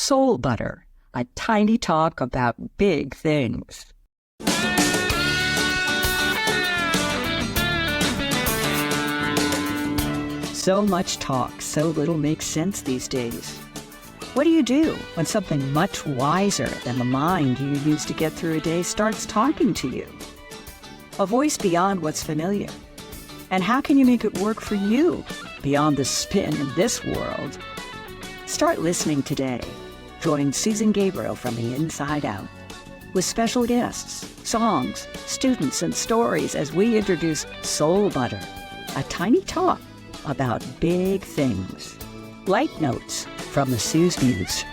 Soul Butter, a tiny talk about big things. So much talk, so little makes sense these days. What do you do when something much wiser than the mind you use to get through a day starts talking to you? A voice beyond what's familiar. And how can you make it work for you beyond the spin in this world? Start listening today. Join Susan Gabriel from the inside out with special guests, songs, students, and stories as we introduce Soul Butter, a tiny talk about big things. Light notes from the SuzeMuze.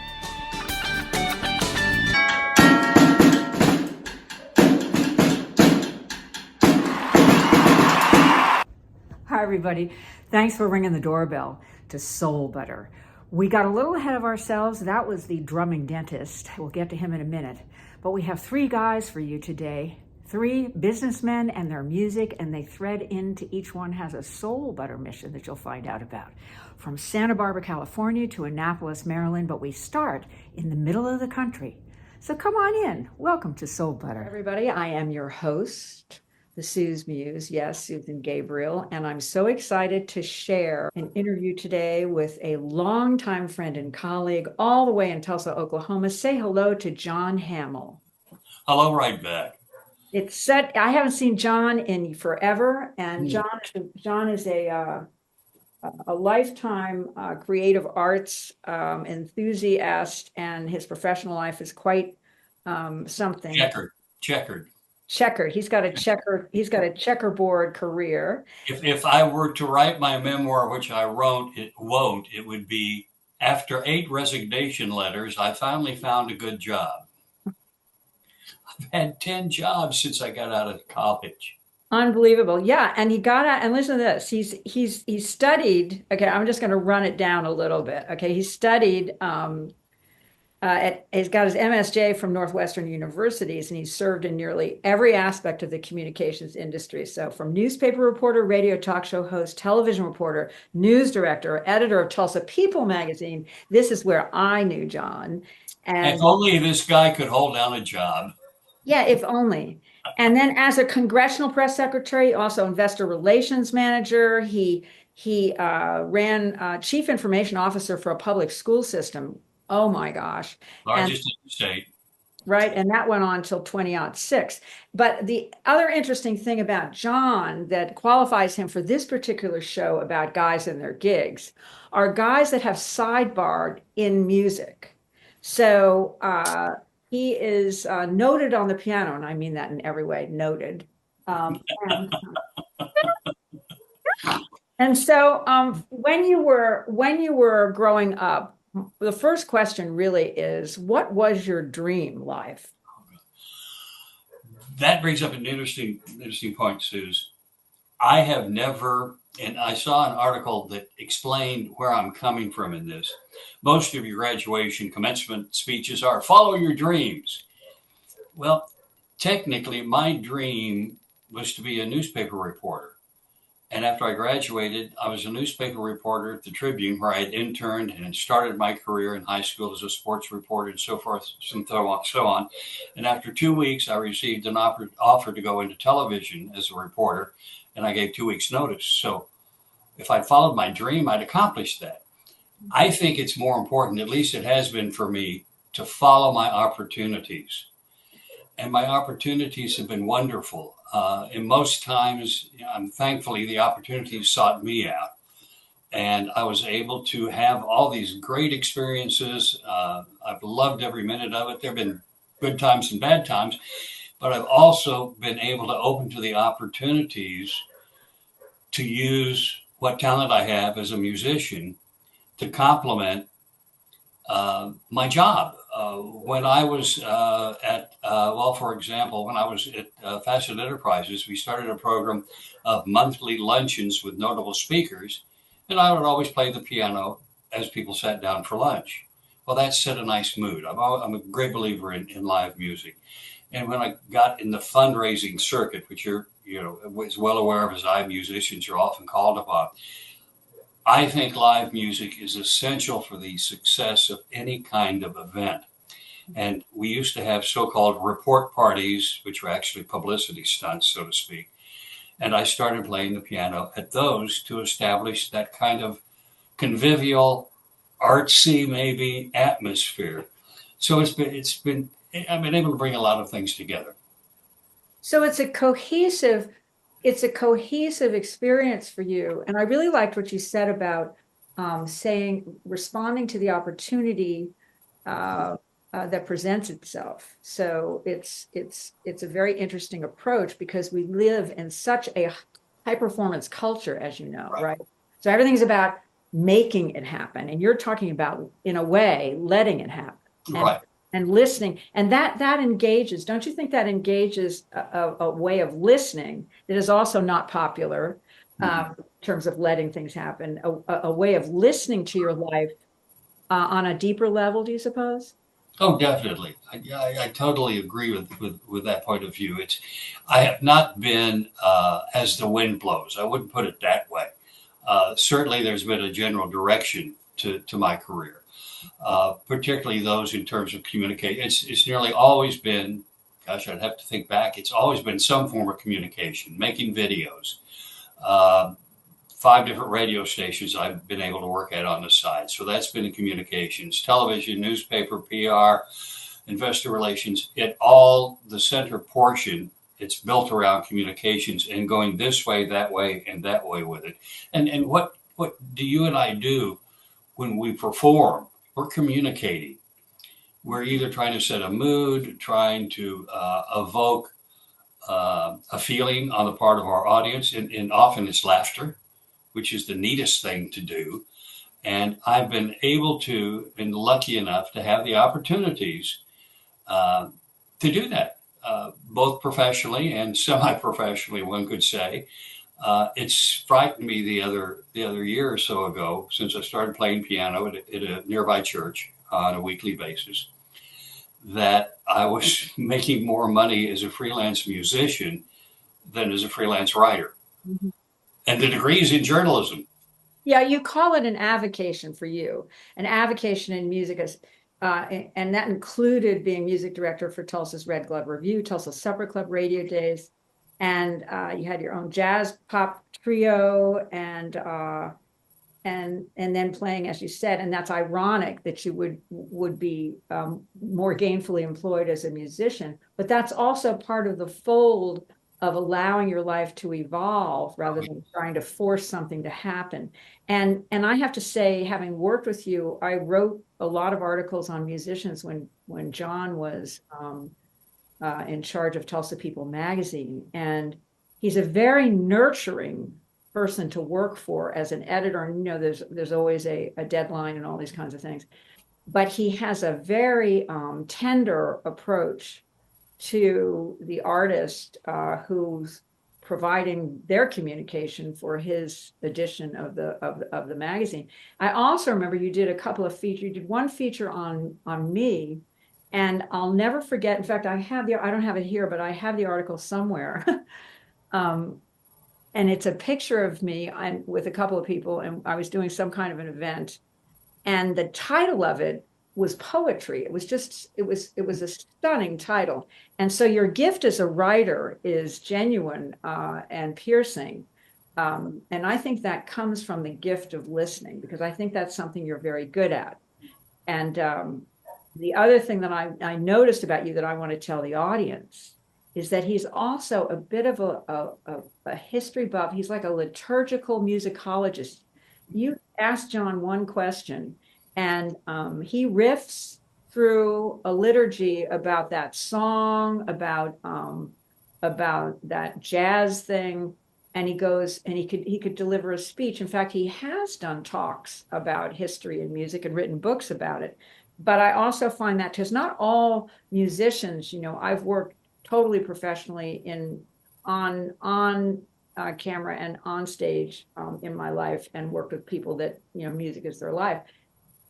Hi, everybody. Thanks for ringing the doorbell to Soul Butter. We got a little ahead of ourselves. That was the drumming dentist. We'll get to him in a minute. But we have three guys for you today. Three businessmen and their music, and they thread into each one has a Soul Butter mission that you'll find out about. From Santa Barbara, California to Annapolis, Maryland, but we start in the middle of the country. So come on in. Welcome to Soul Butter. Everybody, I am your host, the SuzeMuze, yes, Susan Gabriel, and I'm so excited to share an interview today with a longtime friend and colleague all the way in Tulsa, Oklahoma. Say hello to John Hamill. Hello, right back. It's set. I haven't seen John in forever, and John is a lifetime creative arts enthusiast, and his professional life is quite something. Checkered. He's got a checkerboard career. If I were to write my memoir, which I wrote, it would be after 8 resignation letters, I finally found a good job. I've had 10 jobs since I got out of college. Unbelievable. Yeah. And he got out, and listen to this. He studied. Okay. I'm just going to run it down a little bit. Okay. He studied, he's got his MSJ from Northwestern universities, and he's served in nearly every aspect of the communications industry. So from newspaper reporter, radio talk show host, television reporter, news director, editor of Tulsa People magazine. This is where I knew John. And if only this guy could hold down a job. Yeah, if only. And then as a congressional press secretary, also investor relations manager, he ran chief information officer for a public school system. Oh my gosh. Largest in the state. Right. And that went on till 2006. But the other interesting thing about John that qualifies him for this particular show about guys and their gigs are guys that have sidebarred in music. So he is noted on the piano, and I mean that in every way, noted. And so when you were growing up, the first question really is, what was your dream life? That brings up an interesting point, Suze. I have never, and I saw an article that explained where I'm coming from in this. Most of your graduation commencement speeches are follow your dreams. Well, technically, my dream was to be a newspaper reporter. And after I graduated, I was a newspaper reporter at the Tribune, where I had interned and started my career in high school as a sports reporter and so forth, so on. And after 2 weeks, I received an offer to go into television as a reporter, and I gave 2 weeks' notice. So if I'd followed my dream, I'd accomplished that. I think it's more important, at least it has been for me, to follow my opportunities. And my opportunities have been wonderful. And most times, thankfully, the opportunities sought me out. And I was able to have all these great experiences. I've loved every minute of it. There have been good times and bad times, but I've also been able to open to the opportunities to use what talent I have as a musician to complement my job. When I was for example, when I was at Facet Enterprises, we started a program of monthly luncheons with notable speakers, and I would always play the piano as people sat down for lunch. Well, that set a nice mood. I'm a great believer in live music. And when I got in the fundraising circuit, which you're as well aware of as I, musicians are often called upon, I think live music is essential for the success of any kind of event. And we used to have so-called report parties, which were actually publicity stunts, so to speak. And I started playing the piano at those to establish that kind of convivial, artsy, maybe atmosphere. So I've been able to bring a lot of things together. So it's a cohesive experience for you. And I really liked what you said about responding to the opportunity that presents itself. So it's a very interesting approach because we live in such a high performance culture, as you know, right? So everything's about making it happen, and you're talking about, in a way, letting it happen. Right. And listening, and that engages. Don't you think that engages a way of listening that is also not popular, in terms of letting things happen, a way of listening to your life on a deeper level, do you suppose? Oh, definitely. I totally agree with that point of view. I have not been as the wind blows. I wouldn't put it that way. Certainly, there's been a general direction to my career, particularly those in terms of communication. It's nearly always been, gosh, I'd have to think back. It's always been some form of communication, making videos. Uh, 5 different radio stations I've been able to work at on the side. So that's been in communications, television, newspaper, PR, investor relations. The center portion, it's built around communications and going this way, and that way with it. And what do you and I do when we perform? We're communicating. We're either trying to set a mood, trying to evoke a feeling on the part of our audience, and often it's laughter, which is the neatest thing to do. And I've been lucky enough to have the opportunities uh, to do that, both professionally and semi-professionally, one could say. It's frightened me the other year or so ago, since I started playing piano at a nearby church on a weekly basis, that I was making more money as a freelance musician than as a freelance writer. Mhm. And the degree is in journalism. Yeah, you call it an avocation for you, an avocation in music is, and that included being music director for Tulsa's Red Glove Review, Tulsa Supper Club Radio Days, and you had your own jazz pop trio, and then playing, as you said, and that's ironic that you would be more gainfully employed as a musician, but that's also part of the fold of allowing your life to evolve rather than trying to force something to happen. And I have to say, having worked with you, I wrote a lot of articles on musicians when John was in charge of Tulsa People magazine, and he's a very nurturing person to work for as an editor. And there's always a deadline and all these kinds of things, but he has a very tender approach to the artist who's providing their communication for his edition of the magazine. I also remember you did a couple of features. You did one feature on me, and I'll never forget. In fact, I don't have it here, but I have the article somewhere. um, and it's a picture of me and with a couple of people, and I was doing some kind of an event, and the title of it was poetry. It was a stunning title. And so your gift as a writer is genuine and piercing. And I think that comes from the gift of listening, because I think that's something you're very good at. And the other thing that I noticed about you that I want to tell the audience is that he's also a bit of a history buff. He's like a liturgical musicologist. You ask John one question, and he riffs through a liturgy about that song, about that jazz thing, and he goes and he could deliver a speech. In fact, he has done talks about history and music and written books about it. But I also find that, because not all musicians, I've worked totally professionally on camera and on stage in my life, and worked with people that music is their life,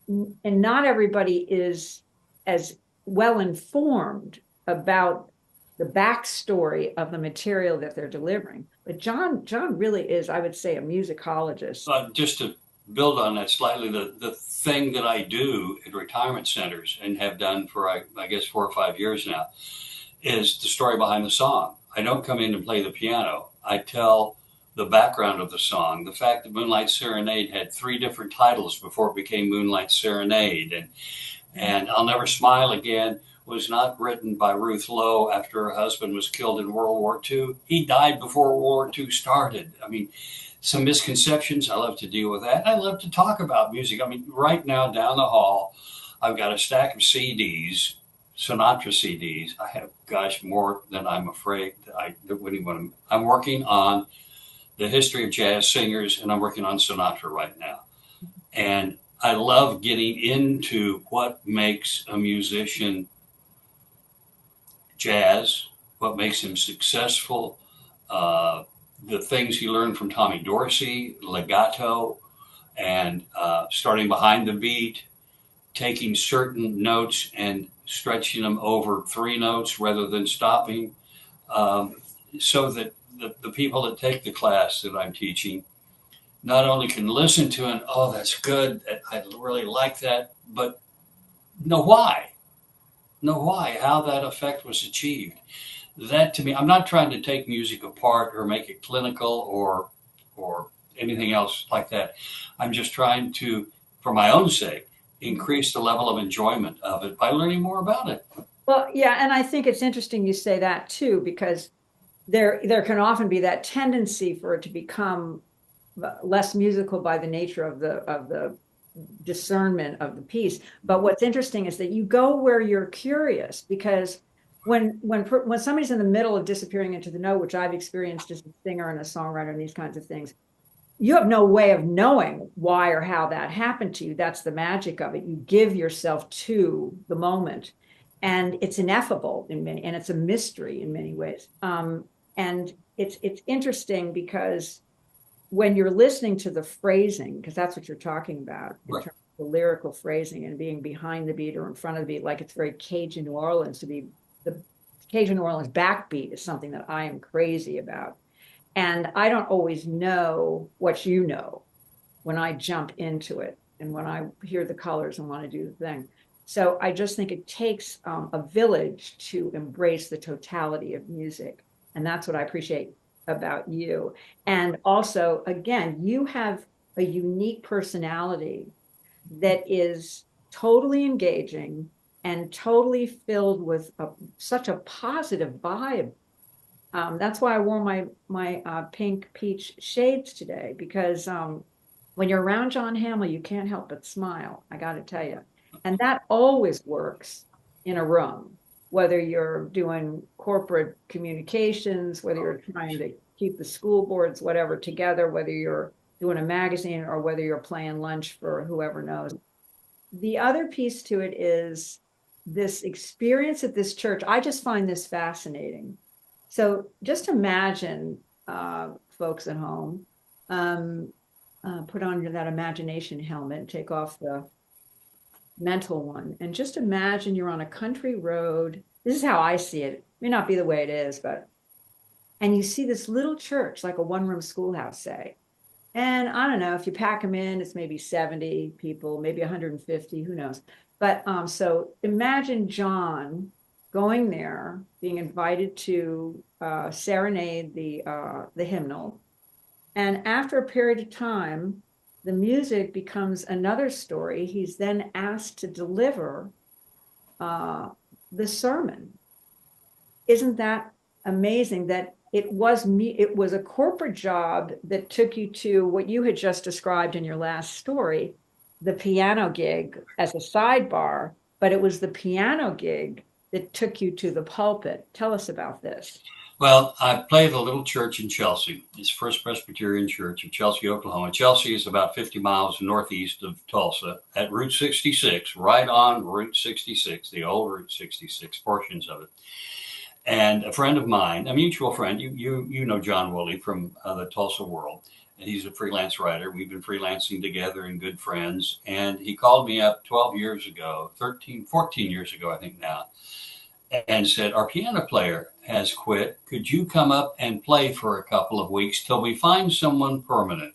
and not everybody is as well informed about the backstory of the material that they're delivering. But John really is, I would say, a musicologist. Just to build on that slightly. The thing that I do at retirement centers and have done for, I guess, 4 or 5 years now is the story behind the song. I don't come in and play the piano. I tell the background of the song. The fact that Moonlight Serenade had 3 different titles before it became Moonlight Serenade, and I'll Never Smile Again was not written by Ruth Lowe after her husband was killed in World War II. He died before World War II started. I mean, some misconceptions. I love to deal with that. I love to talk about music. I mean, right now down the hall, I've got a stack of CDs, Sinatra CDs. I have, gosh, more than I'm afraid that I wouldn't want to. I'm working on the history of jazz singers, and I'm working on Sinatra right now. And I love getting into what makes a musician jazz, what makes him successful, the things he learned from Tommy Dorsey, legato, and starting behind the beat, taking certain notes and stretching them over 3 notes rather than stopping, so that the people that take the class that I'm teaching not only can listen to it, oh, that's good, I really like that, but know why, how that effect was achieved. That, to me, I'm not trying to take music apart or make it clinical or anything else like that. I'm just trying to, for my own sake, increase the level of enjoyment of it by learning more about it. Well, yeah, and I think it's interesting you say that too, because there can often be that tendency for it to become less musical by the nature of the discernment of the piece. But what's interesting is that you go where you're curious, because when somebody's in the middle of disappearing into the note, which I've experienced as a singer and a songwriter and these kinds of things, you have no way of knowing why or how that happened to you. That's the magic of it. You give yourself to the moment, and it's ineffable in many, and it's a mystery in many ways. And it's interesting because when you're listening to the phrasing, because that's what you're talking about, in terms of the lyrical phrasing and being behind the beat or in front of the beat, like it's very Cajun New Orleans. To be the Cajun New Orleans backbeat is something that I am crazy about. And I don't always know what you know when I jump into it and when I hear the colors and want to do the thing. So I just think it takes a village to embrace the totality of music. And that's what I appreciate about you. And also, again, you have a unique personality that is totally engaging and totally filled with such a positive vibe. That's why I wore my pink peach shades today, because when you're around John Hamill, you can't help but smile. I got to tell you. And that always works in a room, whether you're doing corporate communications, whether you're trying to keep the school boards, whatever, together, whether you're doing a magazine or whether you're playing lunch for whoever knows. The other piece to it is this experience at this church. I just find this fascinating. So just imagine, folks at home, put on that imagination helmet and take off the mental one, and just imagine you're on a country road. This is how I see it. It may not be the way it is, and you see this little church, like a one-room schoolhouse, say. And I don't know, if you pack them in, it's maybe 70 people, maybe 150, who knows. But so imagine John going there, being invited to serenade the hymnal. And after a period of time, the music becomes another story. He's then asked to deliver the sermon. Isn't that amazing that it was a corporate job that took you to what you had just described in your last story, the piano gig as a sidebar, but it was the piano gig that took you to the pulpit. Tell us about this. Well, I played a little church in Chelsea. It's First Presbyterian Church of Chelsea, Oklahoma. Chelsea is about 50 miles northeast of Tulsa at Route 66, right on Route 66, the old Route 66, portions of it. And a friend of mine, a mutual friend, you know John Woolley from the Tulsa World, and he's a freelance writer. We've been freelancing together and good friends. And he called me up 12 years ago, 14 years ago, I think now, and said, our piano player has quit. Could you come up and play for a couple of weeks till we find someone permanent?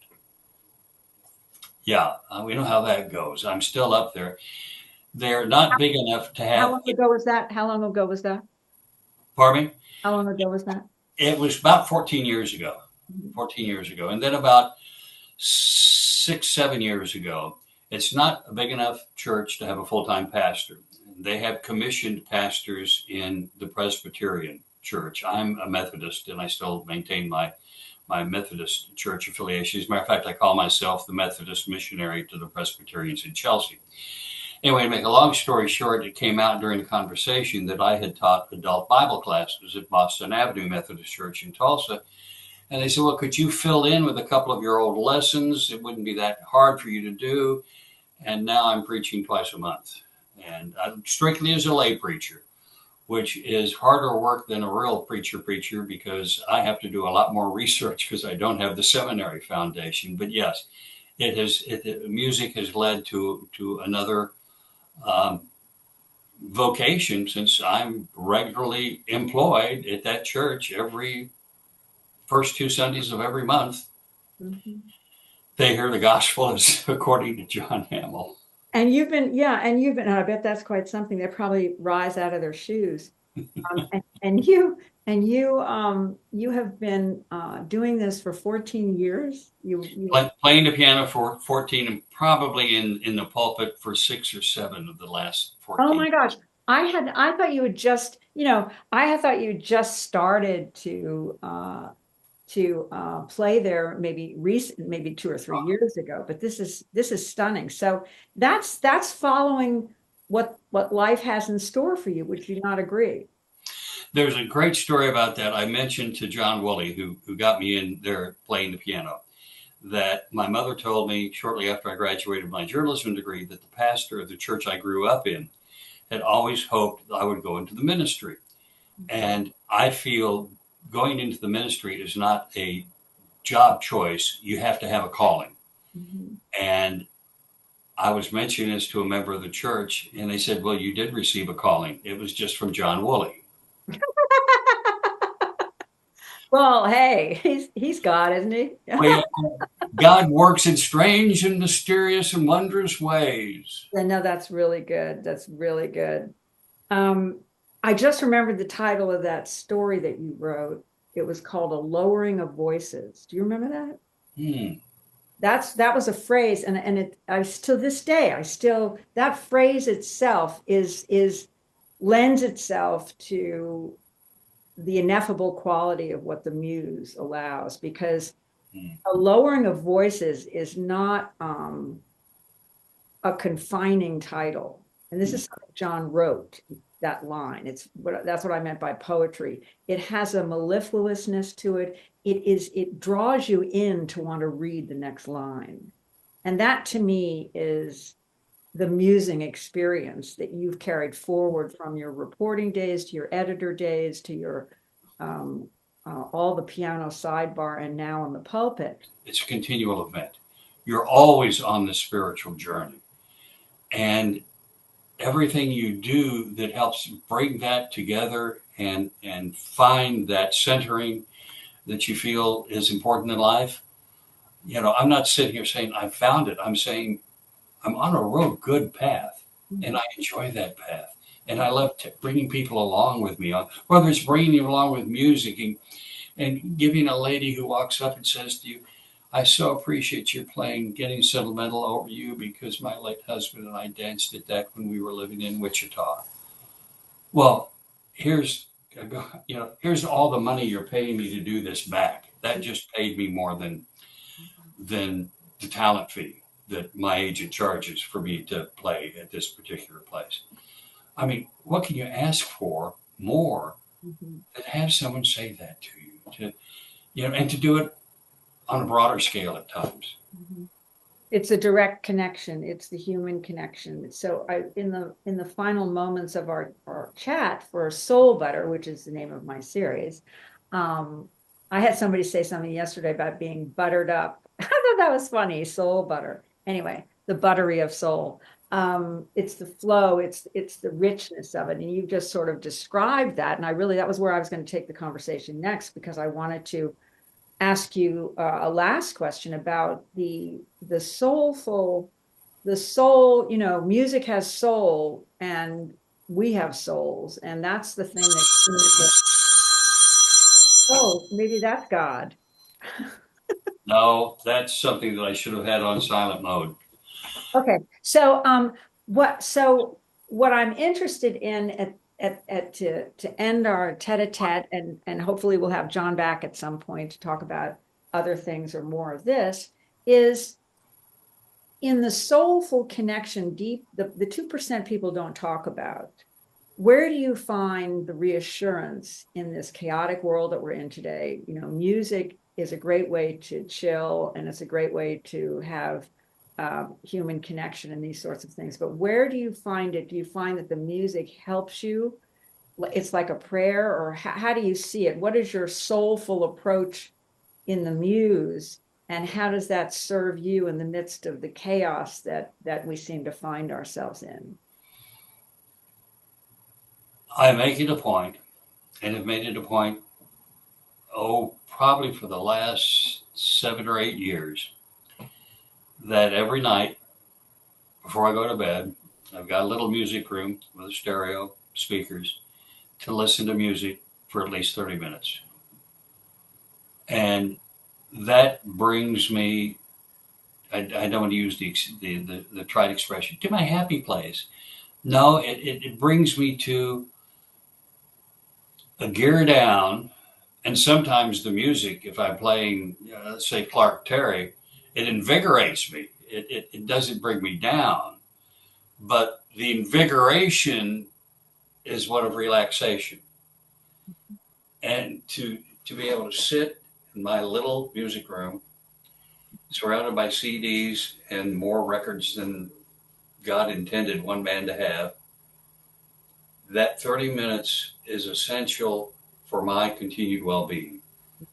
Yeah, we know how that goes. I'm still up there. They're not big enough to How have. long ago was that? How long ago was that? Pardon me? How long ago was that? It was about 14 years ago. 14 years ago. And then about 6, 7 years ago, it's not a big enough church to have a full time pastor. They have commissioned pastors in the Presbyterian church. I'm a Methodist and I still maintain my Methodist church affiliation. As a matter of fact, I call myself the Methodist missionary to the Presbyterians in Chelsea. Anyway, to make a long story short, it came out during the conversation that I had taught adult Bible classes at Boston Avenue Methodist Church in Tulsa. And they said, well, could you fill in with a couple of your old lessons? It wouldn't be that hard for you to do. And now I'm preaching twice a month. And I'm strictly as a lay preacher, which is harder work than a real preacher because I have to do a lot more research because I don't have the seminary foundation. But yes, music has led to another vocation, since I'm regularly employed at that church every first 2 Sundays of every month. Mm-hmm. They hear the gospel as according to John Hamill. And you've been, I bet that's quite something. They probably rise out of their shoes. You have been doing this for 14 years. Playing the piano for 14 and probably in the pulpit for 6 or 7 of the last 14. Oh my gosh. I thought you had just, I had thought you just started to play there maybe 2 or 3 years ago, but this is stunning. So that's following what life has in store for you. Would you not agree? There's a great story about that. I mentioned to John Woolley, who got me in there playing the piano, that my mother told me shortly after I graduated my journalism degree that the pastor of the church I grew up in had always hoped I would go into the ministry. And I feel going into the ministry is not a job choice. You have to have a calling. Mm-hmm. And I was mentioning this to a member of the church, and they said, well, you did receive a calling. It was just from John Woolley. Well, hey, he's God, isn't he? Well, God works in strange and mysterious and wondrous ways. I know that's really good. That's really good. I just remembered the title of that story that you wrote. It was called A Lowering of Voices. Do you remember that? That was a phrase, to this day, that phrase itself lends itself to the ineffable quality of what the muse allows, because a lowering of voices is not a confining title. And this is something John wrote, that line. That's what I meant by poetry. It has a mellifluousness to it. It draws you in to want to read the next line. And that to me is the musing experience that you've carried forward from your reporting days to your editor days to your all the piano sidebar and now on the pulpit. It's a continual event. You're always on the spiritual journey. And everything you do that helps bring that together and find that centering that you feel is important in life. I'm not sitting here saying I found it. I'm saying I'm on a real good path, and I enjoy that path. And I love bringing people along with me, whether it's bringing you along with music and giving a lady who walks up and says to you, I so appreciate your playing Getting Sentimental Over You because my late husband and I danced at that when we were living in Wichita. Well, here's all the money you're paying me to do this back. That just paid me more than the talent fee that my agent charges for me to play at this particular place. I mean, what can you ask for more than have someone say that to you? And to do it on a broader scale at times. It's a direct connection. It's the human connection. So in the final moments of our chat for Soul Butter, which is the name of my series, I had somebody say something yesterday about being buttered up. I thought that was funny, soul butter. Anyway, the buttery of soul. It's the flow, it's the richness of it. And you just sort of described that. And that was where I was going to take the conversation next, because I wanted to ask you a last question about the soulful, the soul. You know, music has soul, and we have souls, and that's the thing that. Oh, maybe that's God. No, that's something that I should have had on silent mode. Okay, so what I'm interested in to end our tete-a-tete, and hopefully we'll have John back at some point to talk about other things or more of this, is in the soulful connection, deep, the 2% people don't talk about. Where do you find the reassurance in this chaotic world that we're in today? You know, music is a great way to chill, and it's a great way to have human connection and these sorts of things. But where do you find it? Do you find that the music helps you? It's like a prayer, or how do you see it? What is your soulful approach in the muse, and how does that serve you in the midst of the chaos that we seem to find ourselves in? I make it a point, and have made it a point, probably for the last 7 or 8 years, that every night before I go to bed, I've got a little music room with a stereo, speakers, to listen to music for at least 30 minutes. And that brings me, I don't want to use the trite expression, to my happy place. No, it brings me to a gear down, and sometimes the music, if I'm playing, say, Clark Terry, it invigorates me. It doesn't bring me down, but the invigoration is one of relaxation. And to be able to sit in my little music room, surrounded by CDs and more records than God intended one man to have, that 30 minutes is essential for my continued well-being.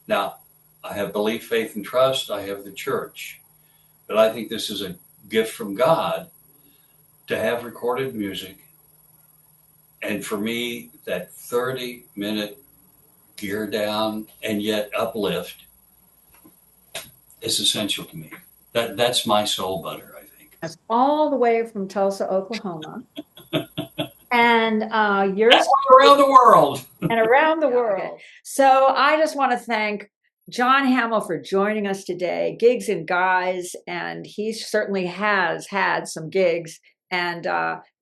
Now, I have belief, faith, and trust. I have the church. But I think this is a gift from God to have recorded music. And for me, that 30-minute gear down and yet uplift is essential to me. That's my soul butter, I think. That's all the way from Tulsa, Oklahoma. And yours around the world. And around the world. Okay. So I just want to thank John Hamill for joining us today, Gigs and Guys, and he certainly has had some gigs. And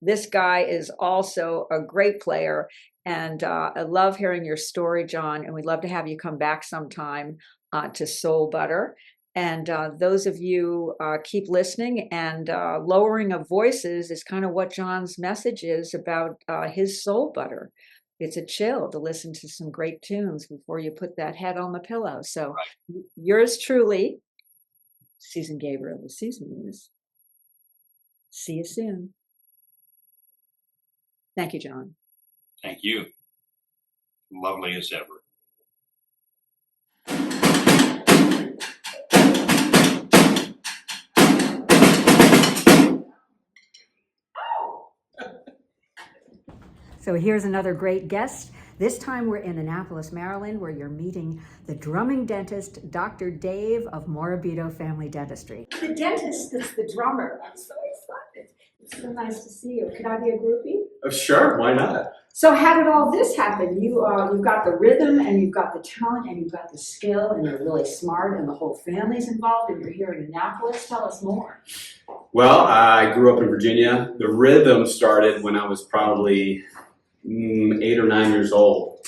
this guy is also a great player. And I love hearing your story, John, and we'd love to have you come back sometime to Soul Butter. And those of you keep listening, and lowering of voices is kind of what John's message is about his Soul Butter. It's a chill to listen to some great tunes before you put that head on the pillow. So yours truly, Susan Gabriel with SuzeMuze. See you soon. Thank you, John. Thank you. Lovely as ever. So here's another great guest. This time we're in Annapolis, Maryland, where you're meeting the drumming dentist, Dr. Dave of Morabito Family Dentistry. The dentist is the drummer. I'm so excited. It's so nice to see you. Could I be a groupie? Sure, why not? So how did all this happen? You've got the rhythm, and you've got the talent, and you've got the skill, and you're really smart, and the whole family's involved, and you're here in Annapolis. Tell us more. Well, I grew up in Virginia. The rhythm started when I was probably 8 or 9 years old,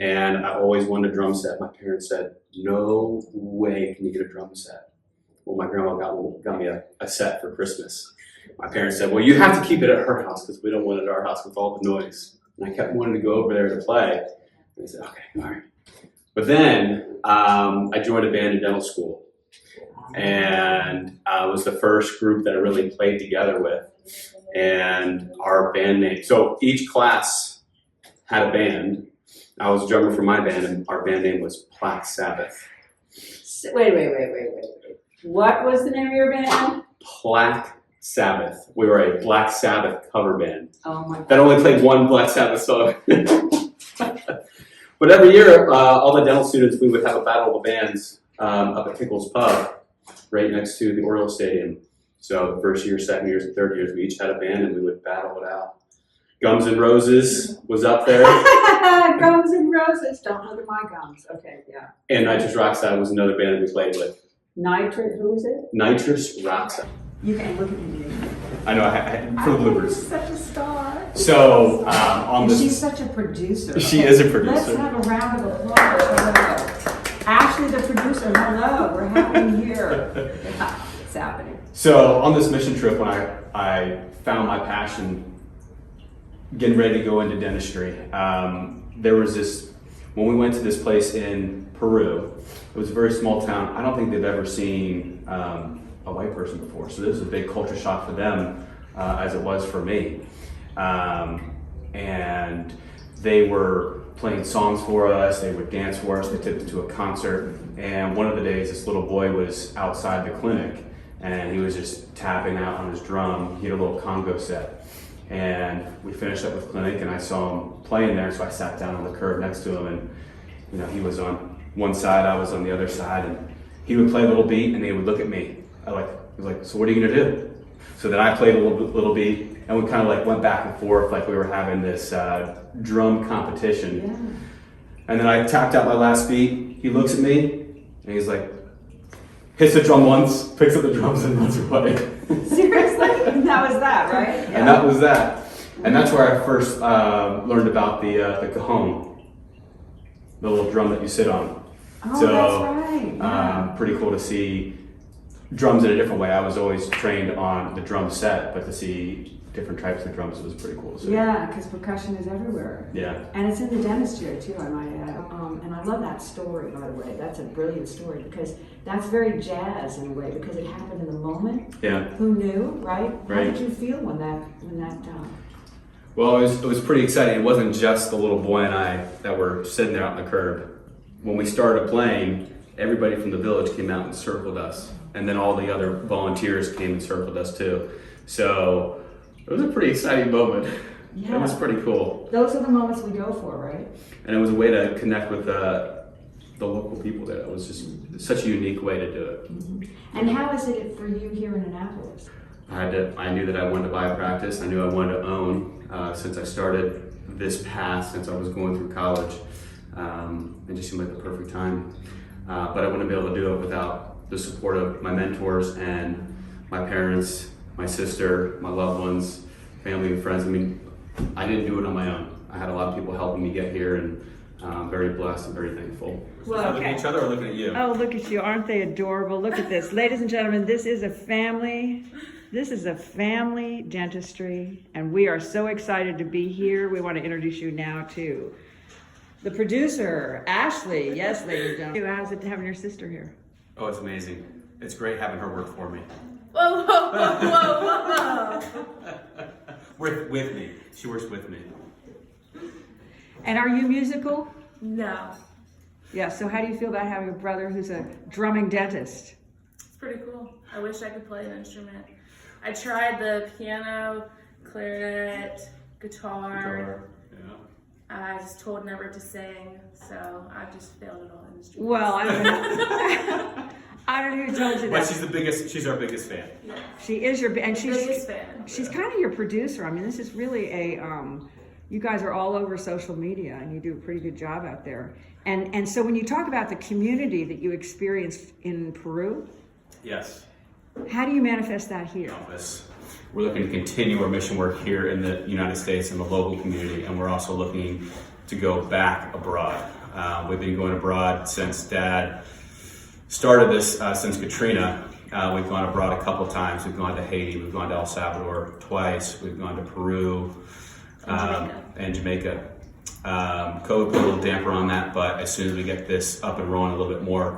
and I always wanted a drum set. My parents said, "No way can you get a drum set." Well, my grandma got me a set for Christmas. My parents said, "Well, you have to keep it at her house because we don't want it at our house with all the noise." And I kept wanting to go over there to play. And they said, "Okay, all right." But then I joined a band in dental school, and I was the first group that I really played together with. And our band name, so each class had a band. I was a drummer for my band, and our band name was Black Sabbath. Wait. What was the name of your band? Black Sabbath. We were a Black Sabbath cover band. Oh my God. That only played one Black Sabbath song. But every year, all the dental students, we would have a battle of the bands up at Tickle's Pub, right next to the Orioles Stadium. So the first year, second years, and third years, we each had a band and we would battle it out. Guns N' Roses was up there. Gums and Roses. Don't know my gums. Okay, yeah. And Nitrous Rockstar was another band that we played with. Nitrous, who is it? Nitrous Rockstar. You can look at me. I know, I for the bloopers. She's such a star. So, on this. She's such a producer. She is a producer. Let's have a round of applause. Hello. Ashley, the producer, hello. We're happening here. Yeah, it's happening. So, on this mission trip, when I found my passion getting ready to go into dentistry, there was this, when we went to this place in Peru, it was a very small town. I don't think they've ever seen a white person before. So this was a big culture shock for them, as it was for me. And they were playing songs for us, they would dance for us, they took us to a concert. And one of the days, this little boy was outside the clinic and he was just tapping out on his drum. He had a little Congo set. And we finished up with clinic and I saw him playing there, so I sat down on the curb next to him, and you know, he was on one side, I was on the other side, and he would play a little beat and he would look at me. He was like, so what are you gonna do? So then I played a little beat and we kind of like went back and forth like we were having this drum competition. Yeah. And then I tapped out my last beat. He looks at me and he's like, hits the drum once, picks up the drums and runs away. Seriously? And that was that, right? Yeah. And that was that. And that's where I first learned about the cajon, the little drum that you sit on. Oh, so, that's right. Yeah. Pretty cool to see drums in a different way. I was always trained on the drum set, but to see different types of drums was pretty cool. So. Yeah, because percussion is everywhere. Yeah. And it's in the dentistry too, I might add. And I love that story, by the way. That's a brilliant story because that's very jazz in a way because it happened in the moment. Yeah. Who knew, right? Right. How did you feel when that Well, it was pretty exciting. It wasn't just the little boy and I that were sitting there on the curb. When we started playing, everybody from the village came out and circled us. And then all the other volunteers came and circled us too. So it was a pretty exciting moment. Yeah. It was pretty cool. Those are the moments we go for, right? And it was a way to connect with the local people there. It was just such a unique way to do it. Mm-hmm. And how is it for you here in Annapolis? I knew that I wanted to buy a practice. I knew I wanted to own since I started this path, since I was going through college. It just seemed like the perfect time. But I wouldn't be able to do it without the support of my mentors and my parents, my sister, my loved ones, family and friends. I mean, I didn't do it on my own. I had a lot of people helping me get here, and I'm very blessed and very thankful. Well, okay. Looking at each other or looking at you? Oh, look at you. Aren't they adorable? Look at this. Ladies and gentlemen, this is a family. This is a family dentistry, and we are so excited to be here. We want to introduce you now to the producer, Ashley. Yes, ladies and gentlemen. How's it having your sister here? Oh, it's amazing. It's great having her work for me. Whoa, whoa, whoa, whoa, whoa. With me. She works with me. And are you musical? No. Yeah, so how do you feel about having a brother who's a drumming dentist? It's pretty cool. I wish I could play an instrument. I tried the piano, clarinet, guitar. Yeah. I was told never to sing, so I just failed at all instruments. Well, I don't know. I don't know who told you But that. she's our biggest fan. Yeah. She is your, and Biggest fan. she's kind of your producer. I mean, this is really you guys are all over social media and you do a pretty good job out there. And so when you talk about the community that you experienced in Peru, Yes. how do you manifest that here? We're looking to continue our mission work here in the United States and the local community, and we're also looking to go back abroad. We've been going abroad since Dad started this, since Katrina. We've gone abroad a couple times. We've gone to Haiti, we've gone to El Salvador twice, we've gone to Peru and Jamaica. COVID put a little damper on that, but as soon as we get this up and rolling a little bit more,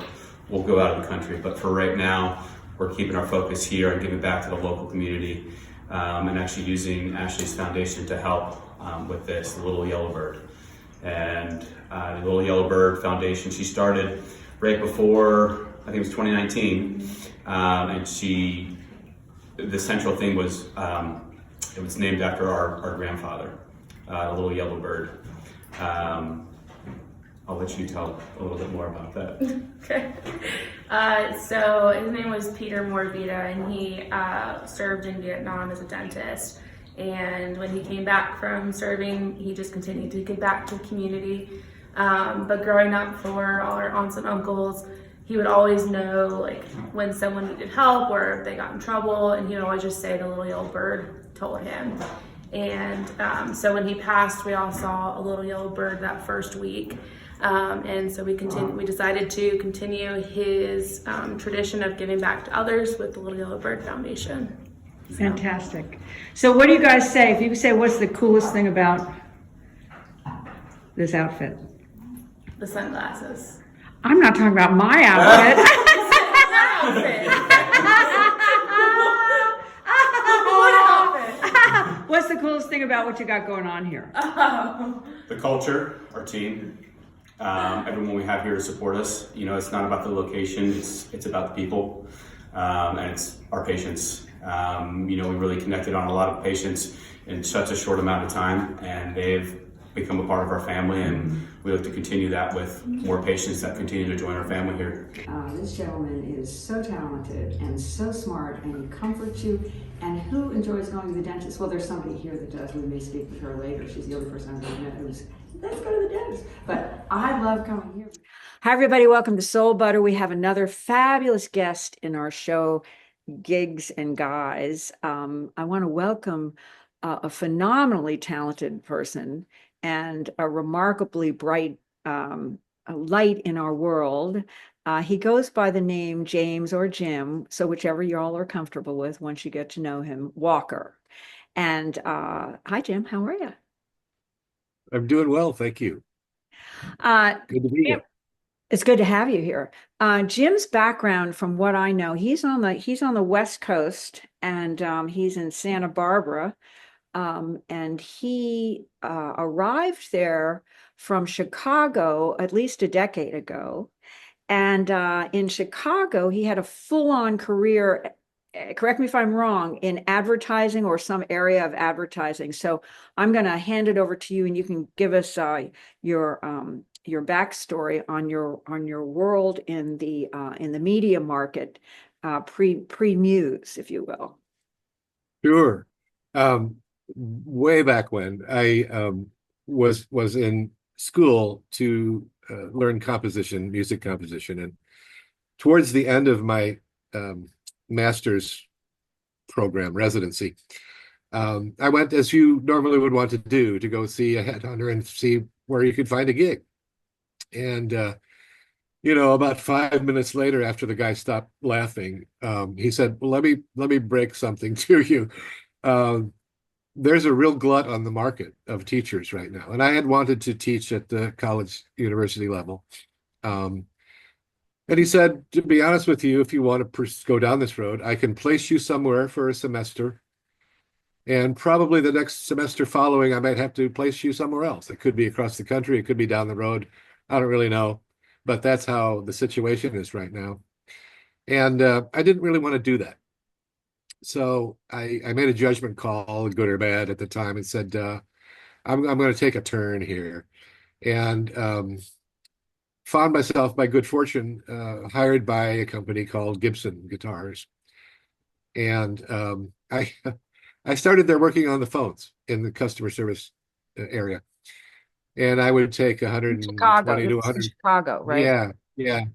we'll go out of the country. But for right now, we're keeping our focus here and giving back to the local community, and actually using Ashley's foundation to help with this, the Little Yellow Bird. And the Little Yellow Bird Foundation, she started right before, I think it was 2019, and the central thing was, it was named after our grandfather, the Little Yellow Bird. I'll let you tell a little bit more about that. Okay. So his name was Peter Morabito, and he served in Vietnam as a dentist. And when he came back from serving, he just continued to give back to the community. But growing up, for all our aunts and uncles, he would always know like when someone needed help or if they got in trouble, and he would always just say the little yellow bird told him. And so when he passed, we all saw a little yellow bird that first week. And so we decided to continue his tradition of giving back to others with the Little Yellow Bird Foundation. Fantastic. So what do you guys say? If you say, what's the coolest thing about this outfit? The sunglasses. I'm not talking about my outfit. What's the coolest thing about what you got going on here? The culture, our team, everyone we have here to support us. You know, it's not about the location, it's about the people, and it's our patients. You know, we really connected on a lot of patients in such a short amount of time, and they've become a part of our family, and we look to continue that with more patients that continue to join our family here. This gentleman is so talented and so smart, and he comforts you. And who enjoys going to the dentist? Well, there's somebody here that does. We may speak with her later. She's the only person I've ever met who's, let's go to the dentist. But I love coming here. Hi, everybody. Welcome to Soul Butter. We have another fabulous guest in our show, Gigs and Guys. I want to welcome a phenomenally talented person and a remarkably bright light in our world. He goes by the name James or Jim, so whichever y'all are comfortable with once you get to know him, Walker. And hi, Jim, how are you? I'm doing well, thank you. Good to be here. It's good to have you here. Jim's background, from what I know, he's on the West Coast, and he's in Santa Barbara. And he arrived there from Chicago at least a decade ago. And in Chicago, he had a full-on career, correct me if I'm wrong, in advertising or some area of advertising. So I'm going to hand it over to you, and you can give us your backstory on your world in the media market, pre-Muse, if you will. Sure. Way back when I was in school to learn composition, music composition, and towards the end of my master's program residency, I went, as you normally would want to do, to go see a headhunter and see where you could find a gig. And you know, about 5 minutes later, after the guy stopped laughing, he said, "Well, let me break something to you. There's a real glut on the market of teachers right now." And I had wanted to teach at the college university level. And he said, "To be honest with you, if you want to go down this road, I can place you somewhere for a semester. And probably the next semester following, I might have to place you somewhere else. It could be across the country. It could be down the road. I don't really know. But that's how the situation is right now." And I didn't really want to do that. So I made a judgment call, good or bad at the time, and said, I'm going to take a turn here. And found myself, by good fortune, hired by a company called Gibson Guitars. And I started there working on the phones in the customer service area. And I would take 120 to 100. Chicago, right? Yeah.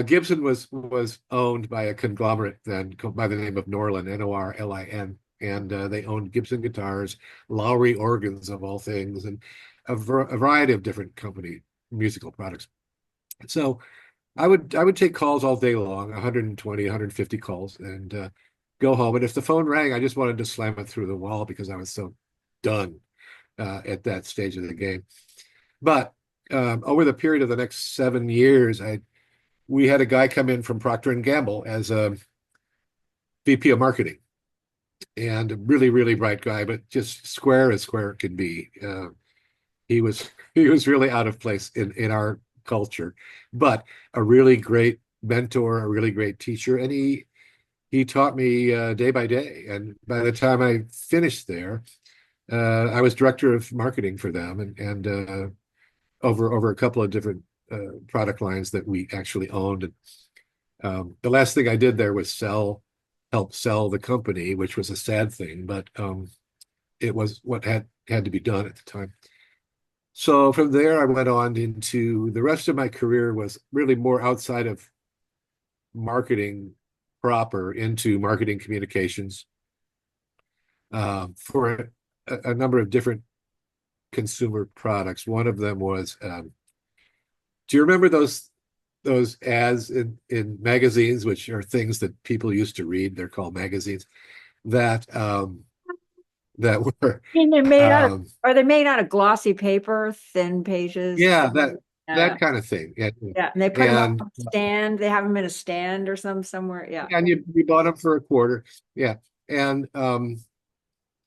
Gibson was owned by a conglomerate then by the name of Norlin, Norlin, and they owned Gibson Guitars, Lowry organs of all things, and a variety of different company musical products. So I would take calls all day long, 120, 150 calls, and go home. And if the phone rang, I just wanted to slam it through the wall because I was so done at that stage of the game. But over the period of the next 7 years, we had a guy come in from Procter & Gamble as a VP of marketing, and a really, really bright guy, but just square as square can be. He was really out of place in our culture, but a really great mentor, a really great teacher, and he taught me day by day. And by the time I finished there, I was director of marketing for them, and over a couple of different product lines that we actually owned. And the last thing I did there was help sell the company, which was a sad thing, but it was what had to be done at the time. So from there, I went on into the rest of my career was really more outside of marketing proper, into marketing communications for a number of different consumer products. One of them was, do you remember those ads in magazines, which are things that people used to read? They're called magazines that that were And they're made out of, um, are they made out of glossy paper, thin pages? yeah, Yeah. that kind of thing. Yeah, Yeah, and they put them on and a stand. They have them in a stand or somewhere. Yeah. you bought them for a quarter. Yeah, and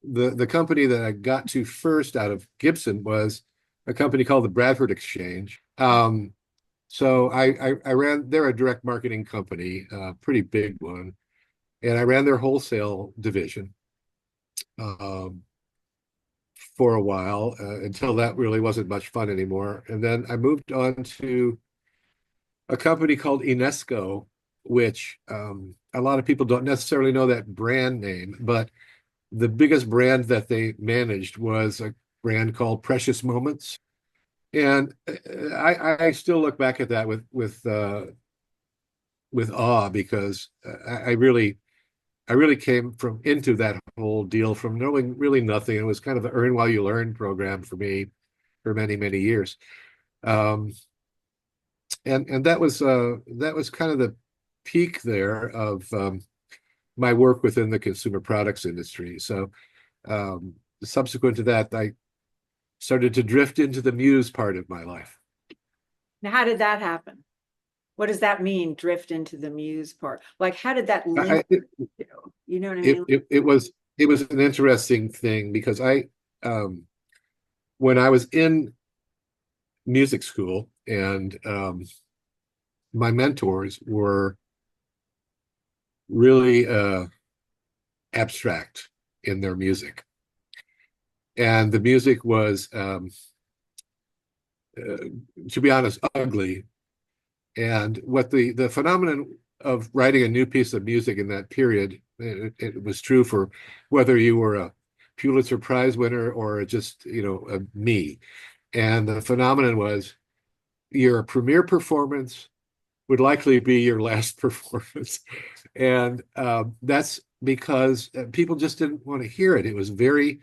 the company that I got to first out of Gibson was a company called the Bradford Exchange. So I ran, they're a direct marketing company, pretty big one, and I ran their wholesale division for a while until that really wasn't much fun anymore. And then I moved on to a company called Inesco, which a lot of people don't necessarily know that brand name, but the biggest brand that they managed was a brand called Precious Moments. And I still look back at that with awe, because I really came from into that whole deal from knowing really nothing. It was kind of an earn while you learn program for me for many years. Um, and that was kind of the peak there of my work within the consumer products industry. So subsequent to that, I started to drift into the muse part of my life. Now, how did that happen? What does that mean, drift into the muse part? Like, how did that link? You know what I mean? It was an interesting thing, because when I was in music school, and my mentors were really abstract in their music, and the music was to be honest, ugly. And what the phenomenon of writing a new piece of music in that period, it was true for whether you were a Pulitzer Prize winner or just, a me. And the phenomenon was your premiere performance would likely be your last performance. And that's because people just didn't want to hear it. It was very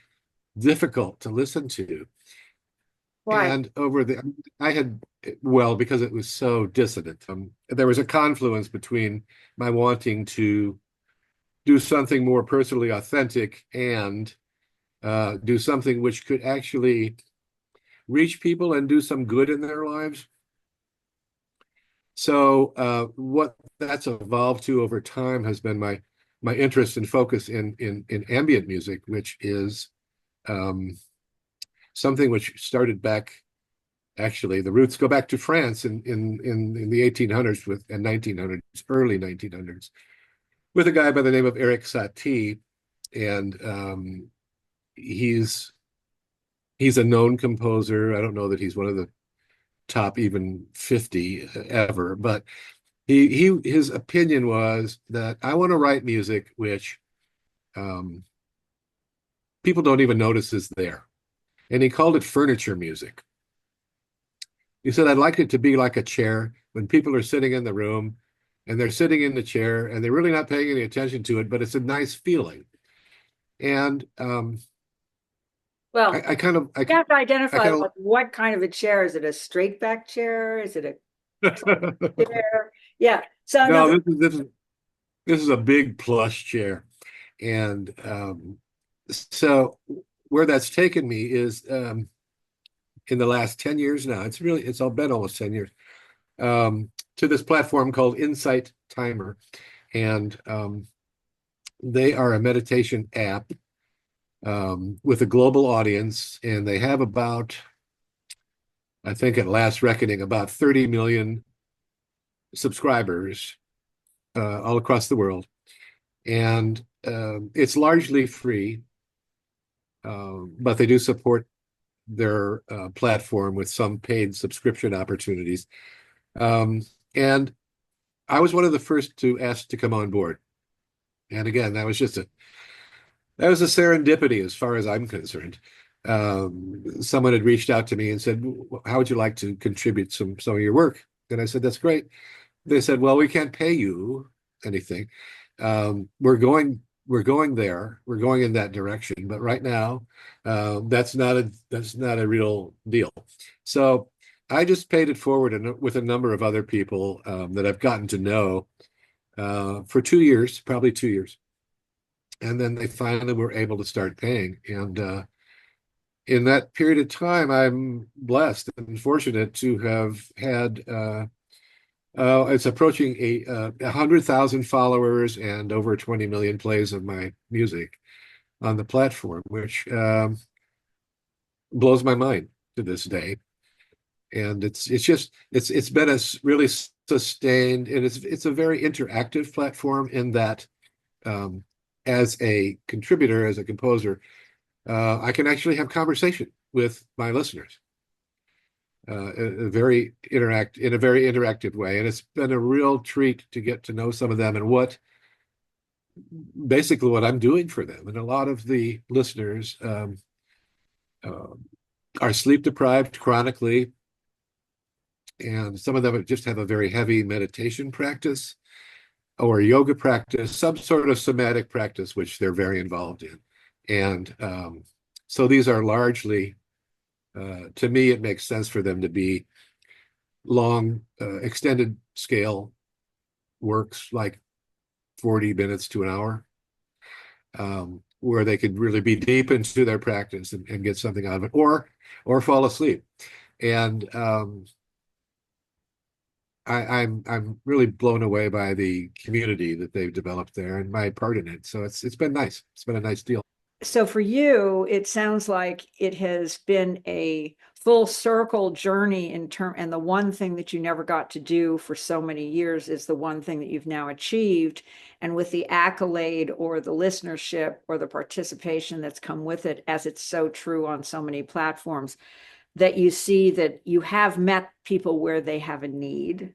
difficult to listen to. Why? And because it was so dissonant. There was a confluence between my wanting to do something more personally authentic and do something which could actually reach people and do some good in their lives. So what that's evolved to over time has been my interest and focus in ambient music, which is something which started back. Actually, the roots go back to France in the 1800s and 1900s, early 1900s, with a guy by the name of Eric Satie, and he's a known composer. I don't know that he's one of the top even 50 ever, but his opinion was that I want to write music which people don't even notice is there, and he called it furniture music. He said, I'd like it to be like a chair when people are sitting in the room and they're sitting in the chair and they're really not paying any attention to it, but it's a nice feeling. And Well, I kind of, you have to identify kind of, like, what kind of a chair. Is it a straight back chair? Is it a chair? Yeah. So no, this is a big plush chair. And so where that's taken me is in the last 10 years now, it's all been almost 10 years, to this platform called Insight Timer. And they are a meditation app with a global audience. And they have about, I think at last reckoning, about 30 million subscribers all across the world. And it's largely free, but they do support their platform with some paid subscription opportunities. And I was one of the first to ask to come on board. And again, that was a serendipity as far as I'm concerned. Someone had reached out to me and said, "How would you like to contribute some of your work?" And I said, "That's great." They said, "Well, we can't pay you anything. We're going there. We're going in that direction. But right now, that's not a real deal." So I just paid it forward with a number of other people that I've gotten to know for 2 years, probably 2 years. And then they finally were able to start paying. And in that period of time, I'm blessed and fortunate to have had it's approaching 100,000 followers and over 20 million plays of my music on the platform, which blows my mind to this day. And it's been a really sustained, and it's a very interactive platform in that as a contributor, as a composer, I can actually have conversation with my listeners in a very interactive way. And it's been a real treat to get to know some of them and basically what I'm doing for them. And a lot of the listeners are sleep deprived chronically, and some of them just have a very heavy meditation practice or yoga practice, some sort of somatic practice, which they're very involved in. And so these are largely, to me, it makes sense for them to be long, extended scale works, like 40 minutes to an hour, where they could really be deep into their practice and get something out of it, or fall asleep. And I'm really blown away by the community that they've developed there and my part in it. So it's been nice. It's been a nice deal. So for you, it sounds like it has been a full circle journey and the one thing that you never got to do for so many years is the one thing that you've now achieved. And with the accolade or the listenership or the participation that's come with it, as it's so true on so many platforms, that you see that you have met people where they have a need.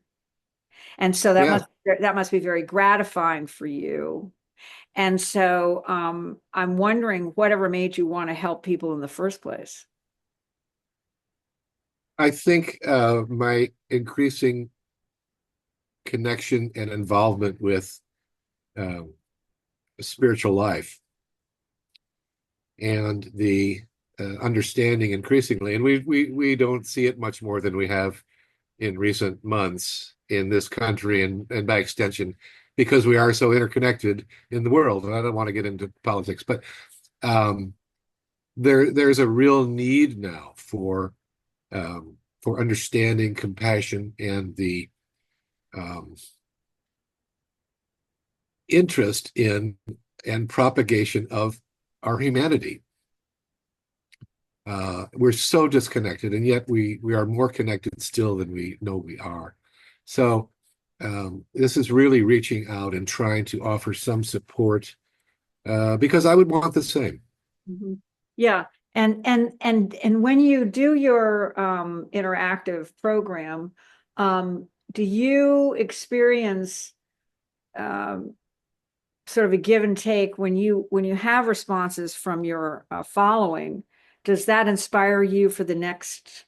And so that must be very gratifying for you. And so I'm wondering whatever made you want to help people in the first place. I think my increasing connection and involvement with spiritual life and the understanding increasingly, and we don't see it much more than we have in recent months in this country and by extension, because we are so interconnected in the world. And I don't want to get into politics, but there's a real need now for understanding, compassion, and the interest in and propagation of our humanity. We're so disconnected, and yet we are more connected still than we know we are. So this is really reaching out and trying to offer some support because I would want the same. Mm-hmm. Yeah. And when you do your interactive program, do you experience sort of a give and take when you have responses from your following? Does that inspire you for the next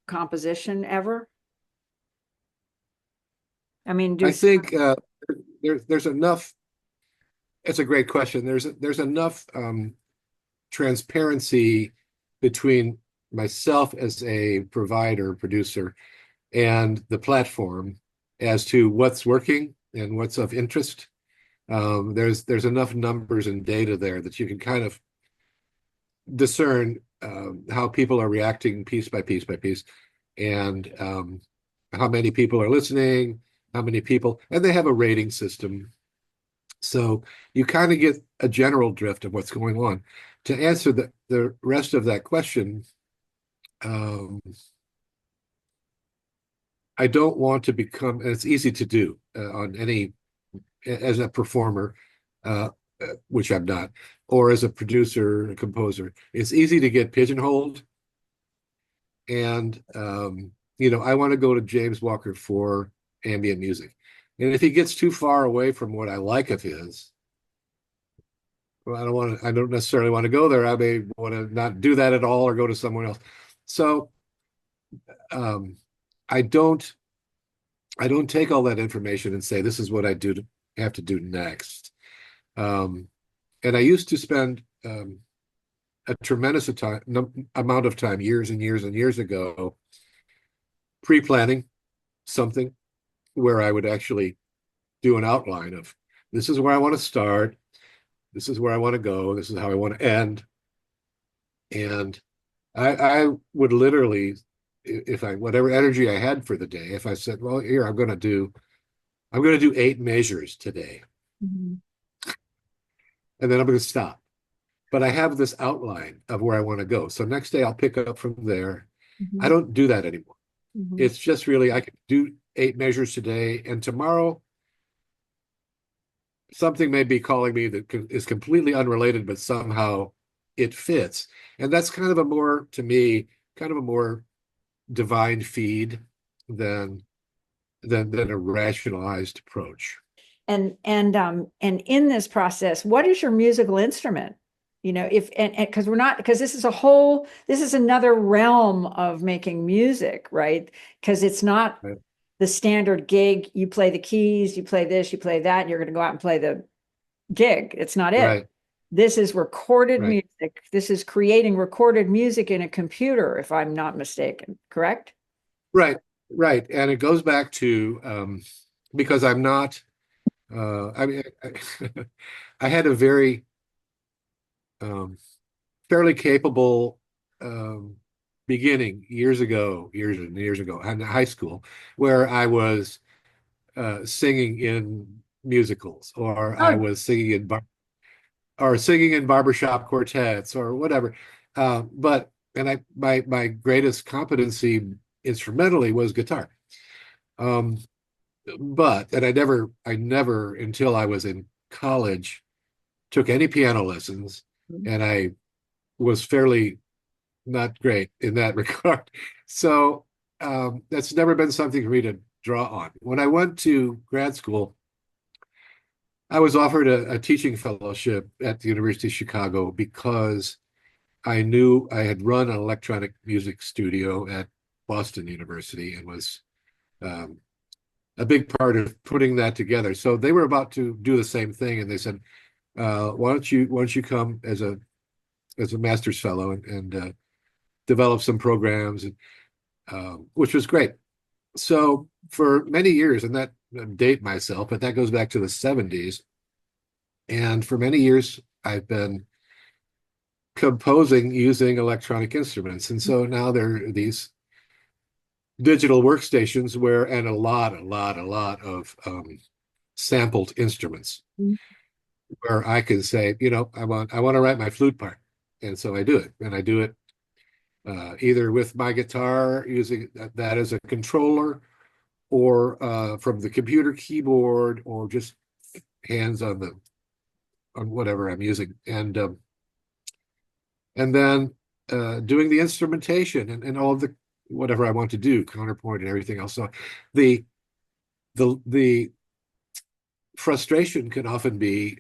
composition ever? I mean, I think there's enough. It's a great question. There's enough transparency between myself as a provider, producer, and the platform as to what's working and what's of interest. There's enough numbers and data there that you can kind of discern how people are reacting piece by piece by piece, and how many people are listening, how many people, and they have a rating system. So you kind of get a general drift of what's going on. To answer the rest of that question, I don't want to become, and it's easy to do as a performer, which I'm not, or as a producer, a composer. It's easy to get pigeonholed and I want to go to James Walker for ambient music. And if he gets too far away from what I like of his, well, I don't necessarily want to go there. I may want to not do that at all or go to somewhere else. So um, I don't take all that information and say this is what I have to do next. And I used to spend a tremendous amount of time, years and years and years ago, pre-planning something where I would actually do an outline of this is where I want to start, this is where I want to go, this is how I want to end. And I would literally, if I whatever energy I had for the day, if I said, well, here I'm going to do 8 measures today, Mhm. and then I'm going to stop. But I have this outline of where I want to go. So next day I'll pick up from there. I Mhm. don't do that anymore. Mhm. It's just really I can do 8 measures today, and tomorrow something may be calling me that is completely unrelated, but somehow it fits. And that's kind of to me, kind of a more divine feed than a rationalized approach. And in this process, what is your musical instrument? If and because this is another realm of making music, right? Because it's not Right. the standard gig. You play the keys, you play this, you play that, and you're going to go out and play the gig. It's not it. Right. This is recorded Right. music. This is creating recorded music in a computer, if I'm not mistaken, correct? Right. Right. And it goes back to because I'm not I mean I had a very fairly capable beginning years and years ago in high school, where I was singing in musicals, or I Oh, was singing in barbershop quartets or whatever. But and my greatest competency instrumentally was guitar. Um, and I never until I was in college took any piano lessons, and I was fairly not great in that regard. So that's never been something for me to draw on. When I went to grad school, I was offered a teaching fellowship at the University of Chicago because I knew I had run an electronic music studio at Boston University and was um, a big part of putting that together. So they were about to do the same thing, and they said, why don't you come as a master's fellow and develop some programs, and which was great. So for many years, and that date myself, but that goes back to the 70s. And for many years, I've been composing using electronic instruments. And so now there are these digital workstations and a lot of sampled instruments where I can say, I want to write my flute part. And so I do it. And I do it either with my guitar using that as a controller, or from the computer keyboard, or just hands on whatever I'm using, and then doing the instrumentation and all of the whatever I want to do, counterpoint and everything else. So the the frustration can often be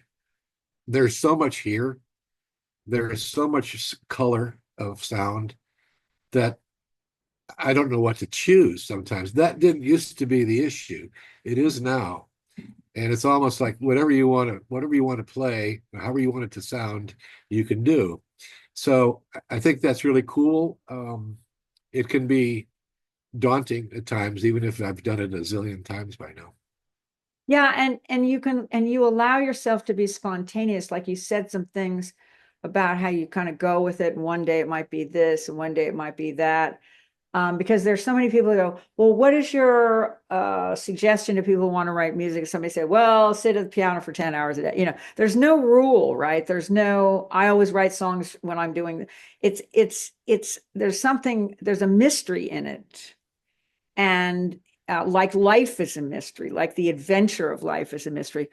there's so much here, there is so much color of sound that I don't know what to choose sometimes. That didn't used to be the issue. It is now. And it's almost like whatever you want to play, however you want it to sound, you can do. So I think that's really cool. It can be daunting at times, even if I've done it a zillion times by now. yeah, and you allow yourself to be spontaneous. Like you said some things about how you kind of go with it. And one day it might be this, and one day it might be that. Because there's so many people who go, well, what is your suggestion to people who want to write music? Somebody say, well, sit at the piano for 10 hours a day. There's no rule, right? I always write songs when I'm doing there's a mystery in it. And like life is a mystery, like the adventure of life is a mystery.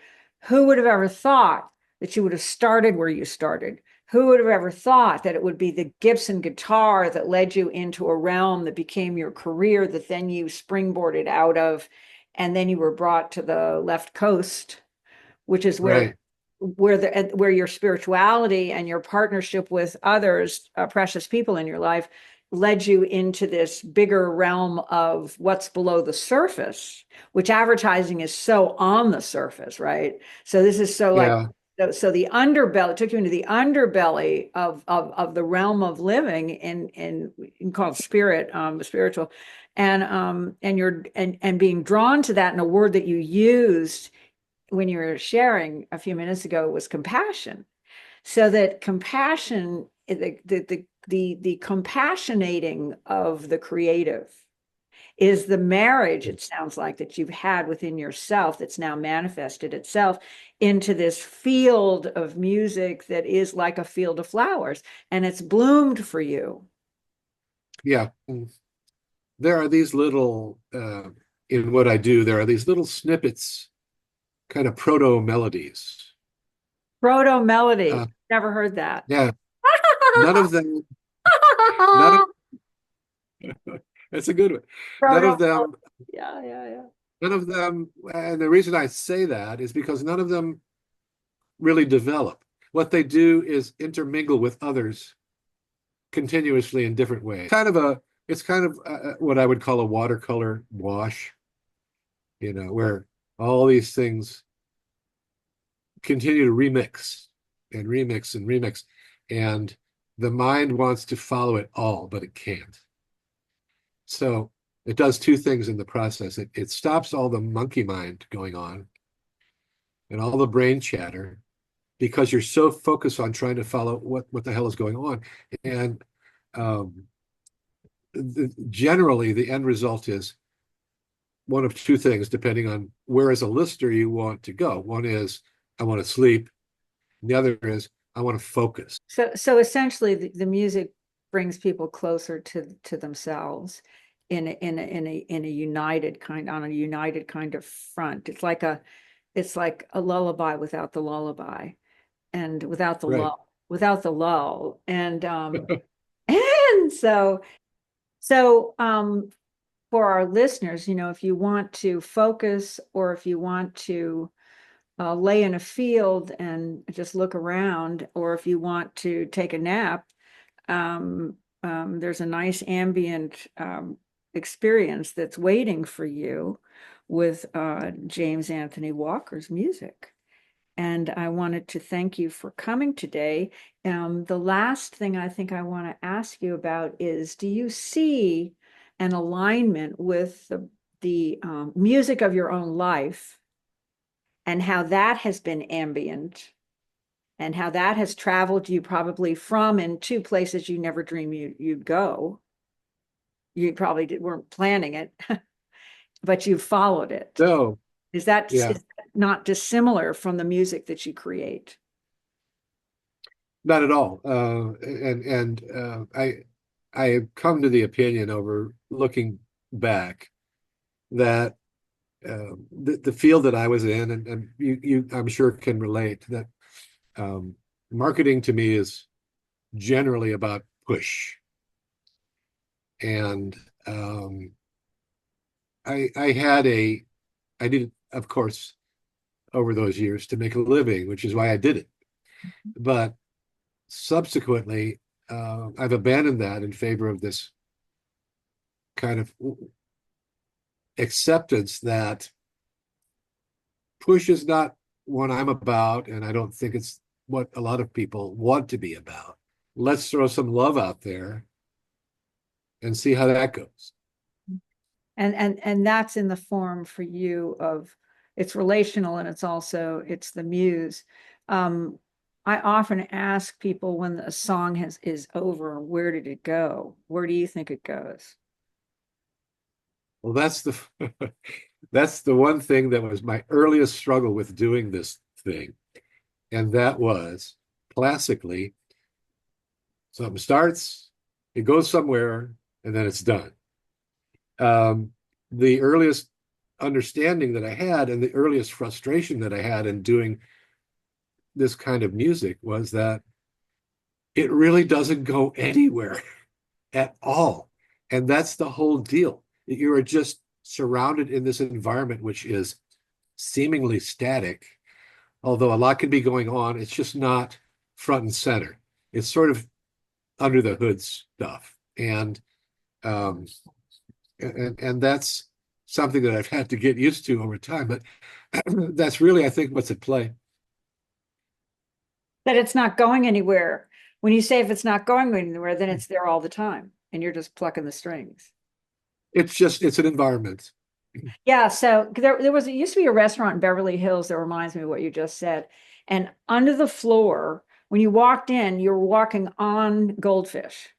Who would have ever thought that you would have started where you started? Who would have ever thought that it would be the Gibson guitar that led you into a realm that became your career, that then you springboarded out of, and then you were brought to the left coast, which is Right. where your spirituality and your partnership with others, precious people in your life, led you into this bigger realm of what's below the surface, which advertising is so on the surface, right? So this is so like, Yeah. so the underbelly, it took you into the underbelly of the realm of living in called spirit, spiritual, and being drawn to that. And a word that you used when you were sharing a few minutes ago was compassion. So that compassion, the compassionating of the creative is the marriage, it sounds like, that you've had within yourself that's now manifested itself into this field of music that is like a field of flowers, and it's bloomed for you. Yeah. There are these little, in what I do, there are these little snippets, kind of proto melodies. Proto melody. Uh, Never heard that. yeah. None of them, none of, it's a good one. None Proto. of them, Yeah, yeah, yeah. none of them, and the reason I say that is because none of them really develop. What they do is intermingle with others continuously in different ways. It's kind of what I would call a watercolor wash, where all these things continue to remix and remix and remix. And the mind wants to follow it all, but it can't. So it does two things in the process. It stops all the monkey mind going on and all the brain chatter because you're so focused on trying to follow what the hell is going on. And um, generally, the end result is one of two things, depending on where as a listener you want to go. One is, I want to sleep. And the other is, I want to focus. So essentially, the music brings people closer to themselves in a united kind, on a united kind of front. It's like a lullaby without the lullaby, and Right. without the lull, and so for our listeners, if you want to focus, or if you want to lay in a field and just look around, or if you want to take a nap, there's a nice ambient experience that's waiting for you with James Anthony Walker's music. And I wanted to thank you for coming today. The last thing I think I want to ask you about is, do you see an alignment with the music of your own life, and how that has been ambient, and how that has traveled you probably from and to places you never dreamed you'd go? You probably weren't planning it, but you followed it. So, Is that yeah, not dissimilar from the music that you create? not at all. I have come to the opinion, over looking back, that the field that I was in, and you I'm sure can relate, that marketing to me is generally about push. And I did, of course, over those years to make a living, which is why I did it. But subsequently, I've abandoned that in favor of this kind of acceptance that push is not what I'm about, and I don't think it's what a lot of people want to be about. Let's throw some love out there and see how that goes. And that's in the form for you of, it's relational, and it's the muse. I often ask people, when a song is over, where did it go? Where do you think it goes? Well, that's the one thing that was my earliest struggle with doing this thing. And that was, classically, something starts, it goes somewhere, and then it's done. The earliest understanding that I had, and the earliest frustration that I had in doing this kind of music, was that it really doesn't go anywhere at all. And that's the whole deal. You are just surrounded in this environment, which is seemingly static, although a lot can be going on. It's just not front and center. It's sort of under the hood stuff. And that's something that I've had to get used to over time. But that's really, I think, what's at play. That it's not going anywhere. When you say if it's not going anywhere, then it's there all the time, and you're just plucking the strings. It's an environment. Yeah, so there it used to be a restaurant in Beverly Hills that reminds me of what you just said. And under the floor, when you walked in, you were walking on goldfish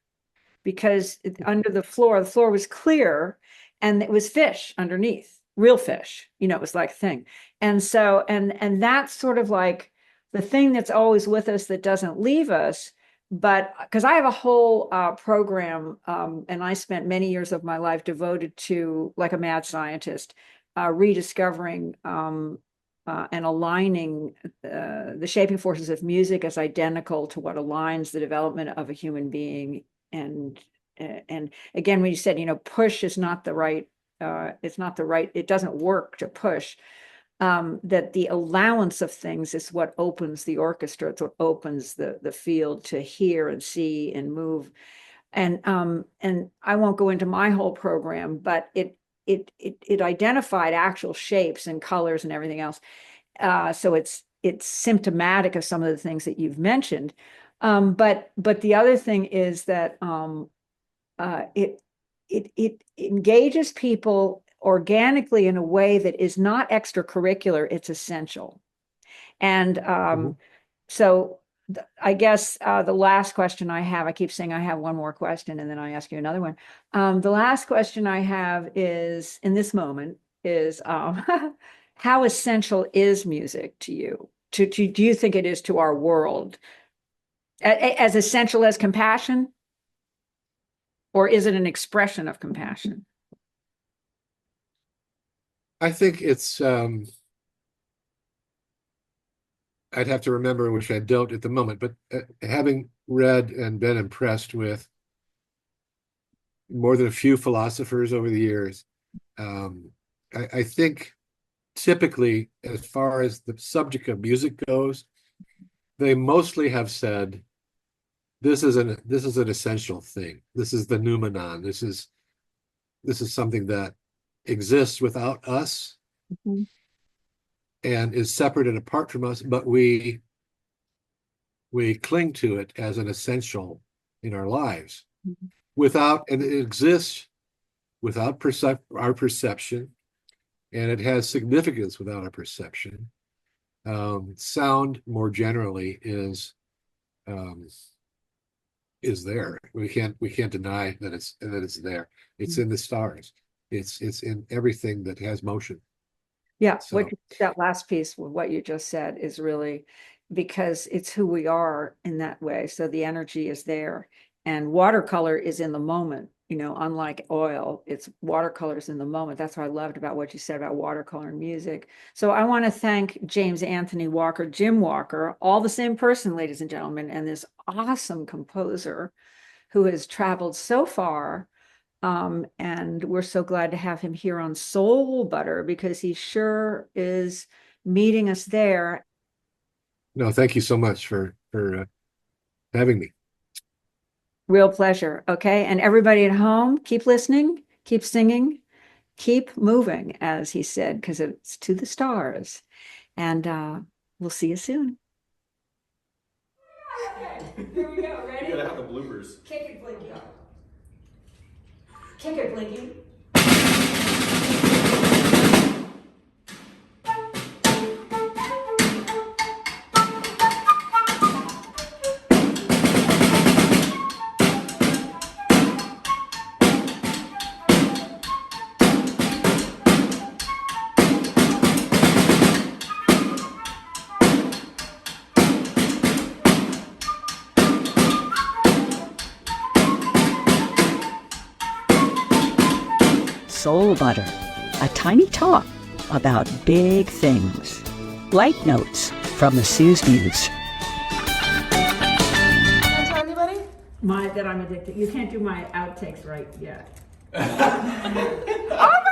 because under the floor was clear and it was fish underneath, real fish. It was like a thing. And so, and that's sort of like the thing that's always with us that doesn't leave us. But because I have a whole program, and I spent many years of my life devoted to, like a mad scientist, rediscovering and aligning the shaping forces of music as identical to what aligns the development of a human being. And again, when you said, push is not the right, it doesn't work to push. That the allowance of things is what opens the orchestra. It's what opens the field to hear and see and move. And I won't go into my whole program, but it identified actual shapes and colors and everything else. So it's symptomatic of some of the things that you've mentioned. But the other thing is that it engages people organically in a way that is not extracurricular, it's essential. And so I guess the last question I have, I keep saying I have one more question and then I ask you another one. The last question I have is, in this moment, is how essential is music to you? Do you think it is to our world? As essential as compassion? Or is it an expression of compassion? I think it's, I'd have to remember, which I don't at the moment, but having read and been impressed with more than a few philosophers over the years, I think typically, as far as the subject of music goes, they mostly have said, this is an essential thing. This is the noumenon. This is something that exists without us and is separate and apart from us, but we cling to it as an essential in our lives. And it exists without our perception, and it has significance without our perception. Sound, more generally, is there. We can't deny that it's there. It's in the stars. It's in everything that has motion. Yeah, So, that last piece, what you just said, is really because it's who we are in that way. So the energy is there, and watercolor is in the moment. Unlike oil, it's watercolors in the moment. That's what I loved about what you said about watercolor and music. So I want to thank James Anthony Walker, Jim Walker, all the same person, ladies and gentlemen, and this awesome composer who has traveled so far. And we're so glad to have him here on Soul Butter, because he sure is meeting us there. no, thank you so much for having me. Real pleasure. Okay. And everybody at home, keep listening, keep singing, keep moving, as he said, because it's to the stars. And we'll see you soon. Okay, here we go. Ready? You gotta have the bloopers. Kick it, Blinky. Kick it, Blinky. Soul Butter, a tiny talk about big things. Light notes from the SuzeMuze. Antonio? that I'm addicted. You can't do my outtakes right yet. Oh